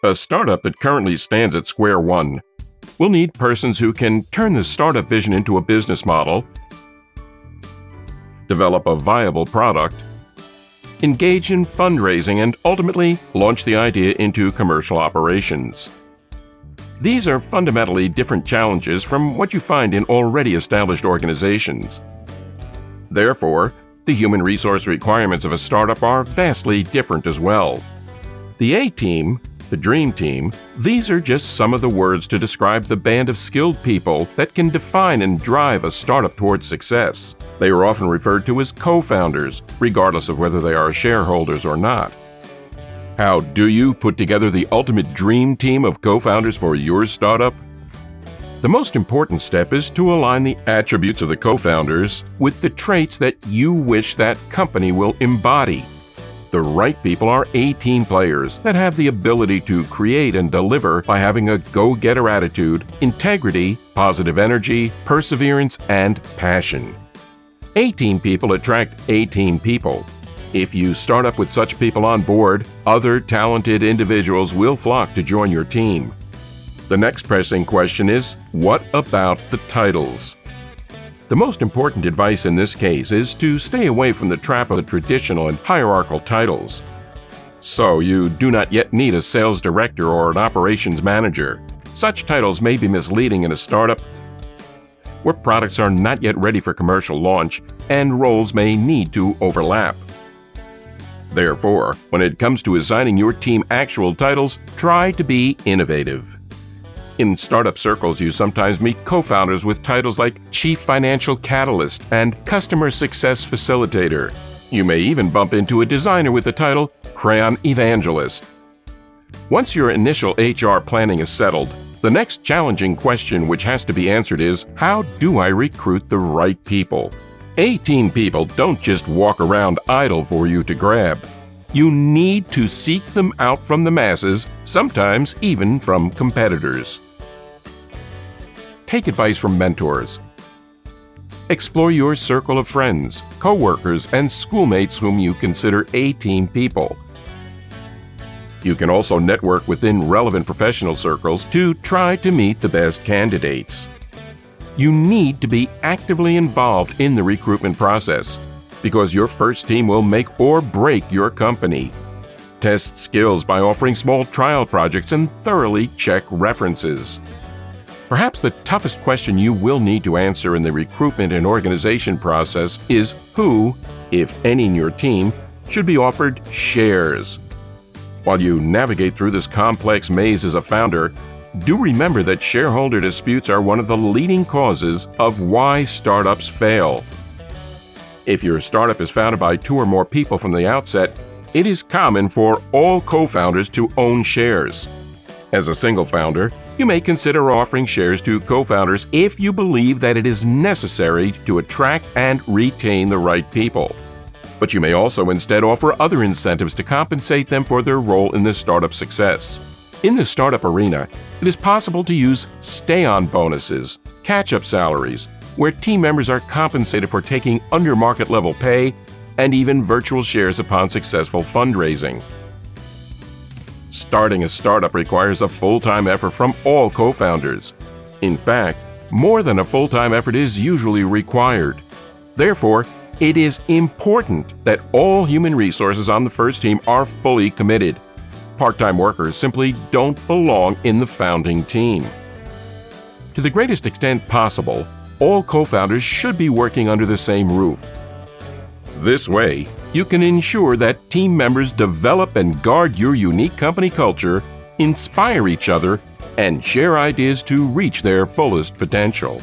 A startup that currently stands at square one will need persons who can turn the startup vision into a business model, develop a viable product, engage in fundraising, and ultimately launch the idea into commercial operations. These are fundamentally different challenges from what you find in already established organizations. Therefore, the human resource requirements of a startup are vastly different as well. The A-team, the dream team, these are just some of the words to describe the band of skilled people that can define and drive a startup towards success. They are often referred to as co-founders, regardless of whether they are shareholders or not. How do you put together the ultimate dream team of co-founders for your startup? The most important step is to align the attributes of the co-founders with the traits that you wish that company will embody. The right people are A-team players that have the ability to create and deliver by having a go-getter attitude, integrity, positive energy, perseverance, and passion. A-team people attract A-team people. If you start up with such people on board, other talented individuals will flock to join your team. The next pressing question is, what about the titles? The most important advice in this case is to stay away from the trap of the traditional and hierarchical titles. So, you do not yet need a sales director or an operations manager. Such titles may be misleading in a startup where products are not yet ready for commercial launch and roles may need to overlap. Therefore, when it comes to assigning your team actual titles, try to be innovative. In startup circles, you sometimes meet co-founders with titles like Chief Financial Catalyst and Customer Success Facilitator. You may even bump into a designer with the title Crayon Evangelist. Once your initial HR planning is settled, the next challenging question which has to be answered is, how do I recruit the right people? A-team people don't just walk around idle for you to grab. You need to seek them out from the masses, sometimes even from competitors. Take advice from mentors. Explore your circle of friends, co-workers, and schoolmates whom you consider A-team people. You can also network within relevant professional circles to try to meet the best candidates. You need to be actively involved in the recruitment process, because your first team will make or break your company. Test skills by offering small trial projects and thoroughly check references. Perhaps the toughest question you will need to answer in the recruitment and organization process is who, if any in your team, should be offered shares. While you navigate through this complex maze as a founder, do remember that shareholder disputes are one of the leading causes of why startups fail. If your startup is founded by 2 or more people from the outset, it is common for all co-founders to own shares. As a single founder, you may consider offering shares to co-founders if you believe that it is necessary to attract and retain the right people. But you may also instead offer other incentives to compensate them for their role in the startup success. In the startup arena, it is possible to use stay-on bonuses, catch-up salaries, where team members are compensated for taking under-market level pay, and even virtual shares upon successful fundraising. Starting a startup requires a full-time effort from all co-founders. In fact, more than a full-time effort is usually required. Therefore, it is important that all human resources on the first team are fully committed. Part-time workers simply don't belong in the founding team. To the greatest extent possible, all co-founders should be working under the same roof. This way, you can ensure that team members develop and guard your unique company culture, inspire each other, and share ideas to reach their fullest potential.